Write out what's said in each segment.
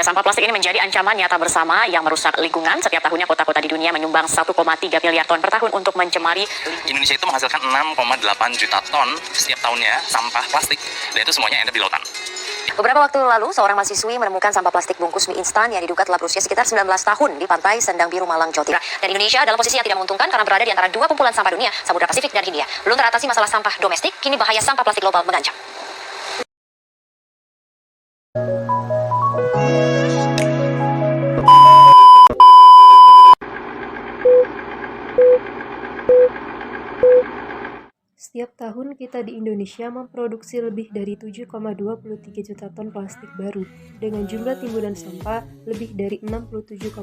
Ya, sampah plastik ini menjadi ancaman nyata bersama yang merusak lingkungan. Setiap tahunnya kota-kota di dunia menyumbang 1,3 miliar ton per tahun untuk mencemari. Indonesia itu menghasilkan 6,8 juta ton setiap tahunnya sampah plastik, dan itu semuanya endap di lautan. Beberapa waktu lalu, seorang mahasiswi menemukan sampah plastik bungkus mie instan yang diduga telah berusia sekitar 19 tahun di pantai Sendang Biru, Malang, Jawa Timur. Dan Indonesia dalam posisi yang tidak menguntungkan karena berada di antara dua kumpulan sampah dunia, Samudra Pasifik dan Hindia. Belum teratasi masalah sampah domestik, kini bahaya sampah plastik global mengancam. Setiap tahun kita di Indonesia memproduksi lebih dari 7,23 juta ton plastik baru, dengan jumlah timbunan sampah lebih dari 67,8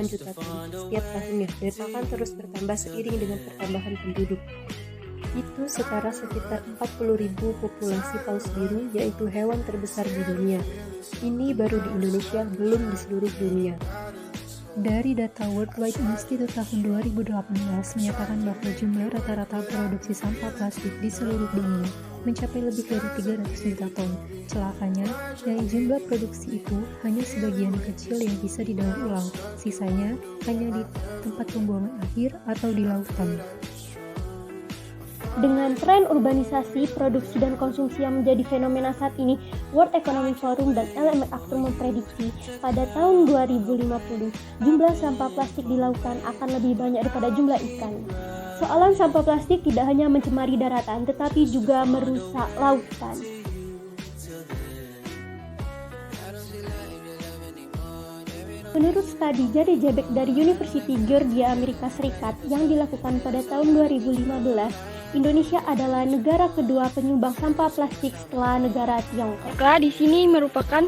juta ton setiap tahunnya, dan akan terus bertambah seiring dengan pertambahan penduduk. Itu setara sekitar 40.000 populasi paus biru, yaitu hewan terbesar di dunia. Ini baru di Indonesia, belum di seluruh dunia. Dari data World Wide Institute tahun 2018 menyatakan bahwa jumlah rata-rata produksi sampah plastik di seluruh dunia mencapai lebih dari 300 juta ton. Celakanya, dari jumlah produksi itu hanya sebagian kecil yang bisa didaur ulang, sisanya hanya di tempat pembuangan akhir atau di lautan. Dengan tren urbanisasi, produksi dan konsumsi yang menjadi fenomena saat ini, World Economic Forum dan LMF Actor memprediksi pada tahun 2050, jumlah sampah plastik di lautan akan lebih banyak daripada jumlah ikan. Soalan sampah plastik tidak hanya mencemari daratan, tetapi juga merusak lautan. Menurut studi Jade Jebek dari University Georgia, Amerika Serikat yang dilakukan pada tahun 2015, Indonesia adalah negara kedua penyumbang sampah plastik setelah negara Tiongkok. Maka di sini merupakan,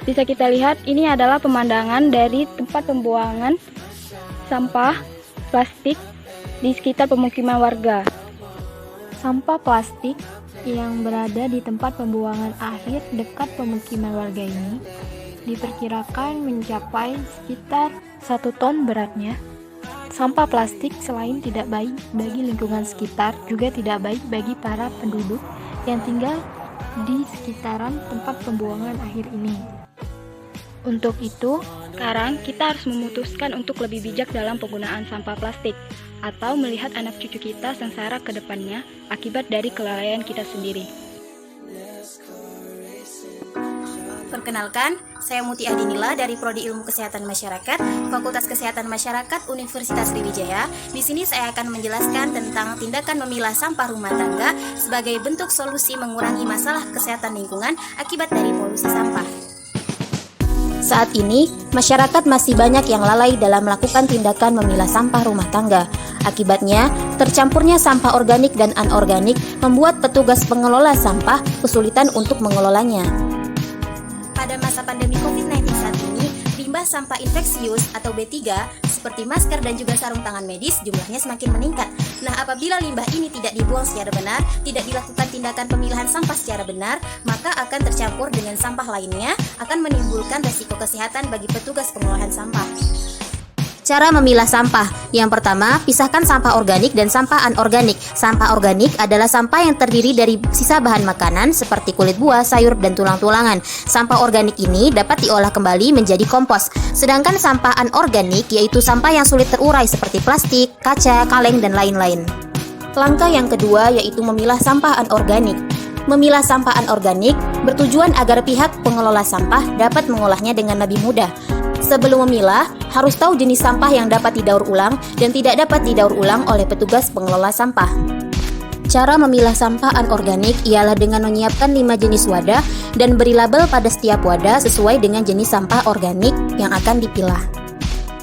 bisa kita lihat, ini adalah pemandangan dari tempat pembuangan sampah plastik di sekitar pemukiman warga. Sampah plastik yang berada di tempat pembuangan akhir dekat pemukiman warga ini diperkirakan mencapai sekitar 1 ton beratnya. Sampah plastik selain tidak baik bagi lingkungan sekitar, juga tidak baik bagi para penduduk yang tinggal di sekitaran tempat pembuangan akhir ini. Untuk itu, sekarang kita harus memutuskan untuk lebih bijak dalam penggunaan sampah plastik, atau melihat anak cucu kita sengsara ke depannya akibat dari kelalaian kita sendiri. Perkenalkan, saya Muti Adinila dari Prodi Ilmu Kesehatan Masyarakat, Fakultas Kesehatan Masyarakat Universitas Sriwijaya. Di sini saya akan menjelaskan tentang tindakan memilah sampah rumah tangga sebagai bentuk solusi mengurangi masalah kesehatan lingkungan akibat dari polusi sampah. Saat ini, masyarakat masih banyak yang lalai dalam melakukan tindakan memilah sampah rumah tangga. Akibatnya, tercampurnya sampah organik dan anorganik membuat petugas pengelola sampah kesulitan untuk mengelolanya. Pada masa pandemi COVID-19 saat ini, limbah sampah infeksius atau B3 seperti masker dan juga sarung tangan medis jumlahnya semakin meningkat. Nah, apabila limbah ini tidak dibuang secara benar, tidak dilakukan tindakan pemilahan sampah secara benar, maka akan tercampur dengan sampah lainnya, akan menimbulkan resiko kesehatan bagi petugas pengolahan sampah. Cara memilah sampah. Yang pertama, pisahkan sampah organik dan sampah anorganik. Sampah organik adalah sampah yang terdiri dari sisa bahan makanan seperti kulit buah, sayur, dan tulang-tulangan. Sampah organik ini dapat diolah kembali menjadi kompos. Sedangkan sampah anorganik yaitu sampah yang sulit terurai seperti plastik, kaca, kaleng, dan lain-lain. Langkah yang kedua yaitu memilah sampah anorganik. Memilah sampah anorganik bertujuan agar pihak pengelola sampah dapat mengolahnya dengan lebih mudah. Sebelum memilah, harus tahu jenis sampah yang dapat didaur ulang dan tidak dapat didaur ulang oleh petugas pengelola sampah. Cara memilah sampah anorganik ialah dengan menyiapkan 5 jenis wadah dan beri label pada setiap wadah sesuai dengan jenis sampah organik yang akan dipilah.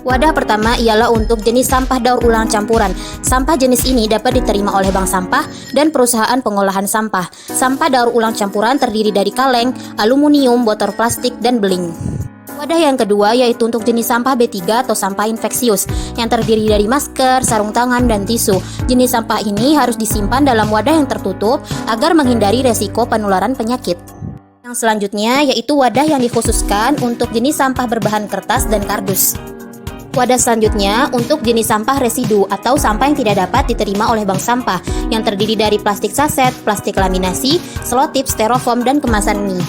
Wadah pertama ialah untuk jenis sampah daur ulang campuran. Sampah jenis ini dapat diterima oleh bank sampah dan perusahaan pengolahan sampah. Sampah daur ulang campuran terdiri dari kaleng, aluminium, botol plastik, dan beling. Wadah yang kedua yaitu untuk jenis sampah B3 atau sampah infeksius yang terdiri dari masker, sarung tangan, dan tisu. Jenis sampah ini harus disimpan dalam wadah yang tertutup agar menghindari resiko penularan penyakit. Yang selanjutnya yaitu wadah yang dikhususkan untuk jenis sampah berbahan kertas dan kardus. Wadah selanjutnya untuk jenis sampah residu atau sampah yang tidak dapat diterima oleh bank sampah yang terdiri dari plastik saset, plastik laminasi, selotip, styrofoam, dan kemasan mie.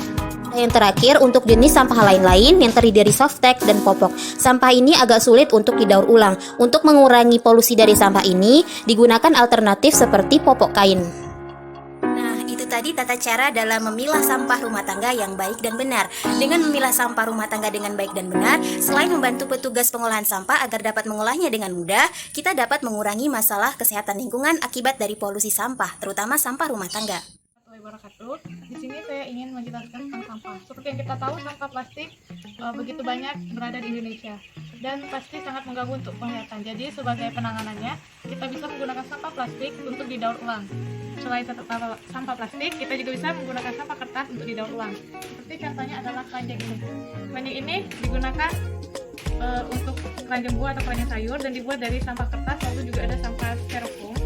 Yang terakhir, untuk jenis sampah lain-lain yang terdiri dari softtek dan popok. Sampah ini agak sulit untuk didaur ulang. Untuk mengurangi polusi dari sampah ini, digunakan alternatif seperti popok kain. Nah, itu tadi tata cara dalam memilah sampah rumah tangga yang baik dan benar. Dengan memilah sampah rumah tangga dengan baik dan benar, selain membantu petugas pengolahan sampah agar dapat mengolahnya dengan mudah, kita dapat mengurangi masalah kesehatan lingkungan akibat dari polusi sampah, terutama sampah rumah tangga. Wabarakatuh. Di sini saya ingin menjelaskan tentang sampah. Seperti yang kita tahu, sampah plastik begitu banyak berada di Indonesia dan pasti sangat mengganggu untuk penglihatan. Jadi sebagai penanganannya, kita bisa menggunakan sampah plastik untuk didaur ulang. Selain sampah plastik, kita juga bisa menggunakan sampah kertas untuk didaur ulang. Seperti contohnya adalah keranjang ini. Keranjang ini digunakan untuk keranjang buah atau keranjang sayur dan dibuat dari sampah kertas, lalu juga ada sampah styrofoam.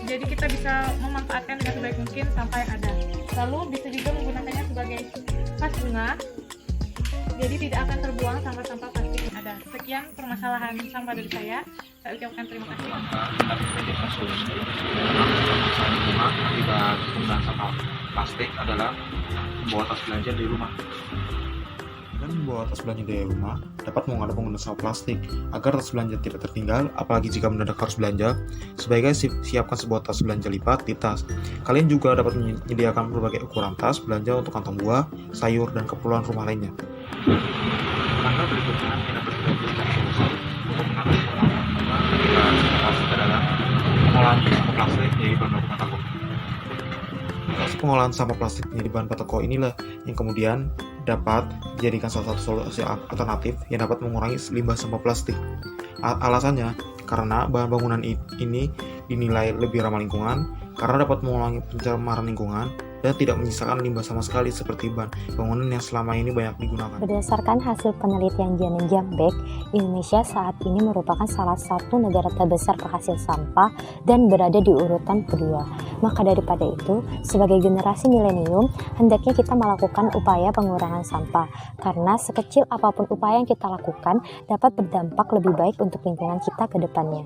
Jadi kita bisa memanfaatkan dengan sebaik mungkin sampah yang ada. Lalu bisa juga menggunakannya sebagai vas bunga. Jadi tidak akan terbuang sampah-sampah plastik yang ada. Sekian permasalahan sampah dari saya. Saya ucapkan terima kasih. Akibat penggunaan sampah plastik adalah membawa tas belanja dari rumah. Dan membawa tas belanja dari rumah dapat mengurangi penggunaan sampah plastik. Agar tas belanja tidak tertinggal, apalagi jika mendadak harus belanja, sebaiknya siapkan sebuah tas belanja lipat di tas. Kalian juga dapat menyediakan berbagai ukuran tas belanja untuk kantong buah, sayur, dan keperluan rumah lainnya. Langkah berikutnya kita berikan solusi untuk mengatasi pengolahan plastik adalah pengolahan sampah plastik menjadi bahan baku batako. Proses pengolahan sampah plastik menjadi bahan batako inilah yang kemudian dapat dijadikan salah satu solusi alternatif yang dapat mengurangi limbah sampah plastik. Alasannya, karena bahan bangunan ini dinilai lebih ramah lingkungan, karena dapat mengurangi pencemaran lingkungan, dan tidak menyisakan limbah sama sekali seperti bahan bangunan yang selama ini banyak digunakan. Berdasarkan hasil penelitian Janen Jambek, Indonesia saat ini merupakan salah satu negara terbesar penghasil sampah dan berada di urutan kedua. Maka daripada itu, sebagai generasi milenium, hendaknya kita melakukan upaya pengurangan sampah, karena sekecil apapun upaya yang kita lakukan dapat berdampak lebih baik untuk lingkungan kita ke depannya.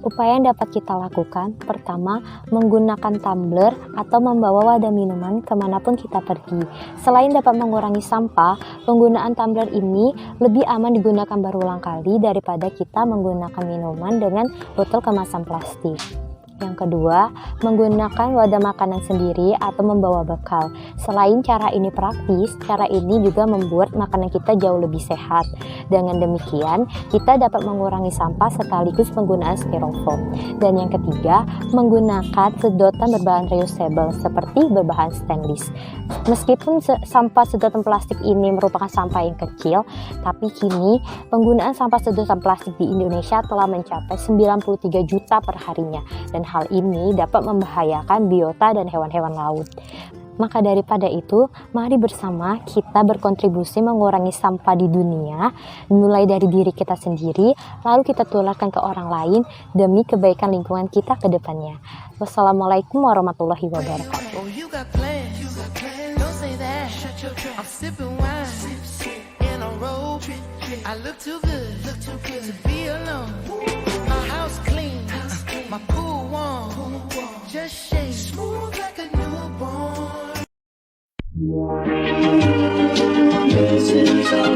Upaya yang dapat kita lakukan, pertama, menggunakan tumbler atau membawa wadah minuman kemanapun kita pergi. Selain dapat mengurangi sampah, penggunaan tumbler ini lebih aman digunakan berulang kali daripada kita menggunakan minuman dengan botol kemasan plastik. Yang kedua, menggunakan wadah makanan sendiri atau membawa bekal. Selain cara ini praktis, cara ini juga membuat makanan kita jauh lebih sehat. Dengan demikian, kita dapat mengurangi sampah sekaligus penggunaan styrofoam. Dan yang ketiga, menggunakan sedotan berbahan reusable seperti berbahan stainless. Meskipun sampah sedotan plastik ini merupakan sampah yang kecil, tapi kini penggunaan sampah sedotan plastik di Indonesia telah mencapai 93 juta per harinya. Dan hal ini dapat membahayakan biota dan hewan-hewan laut. Maka daripada itu, mari bersama kita berkontribusi mengurangi sampah di dunia, mulai dari diri kita sendiri, lalu kita tularkan ke orang lain demi kebaikan lingkungan kita ke depannya. Wassalamualaikum warahmatullahi wabarakatuh. My pool warm, just shake smooth like a newborn. This is our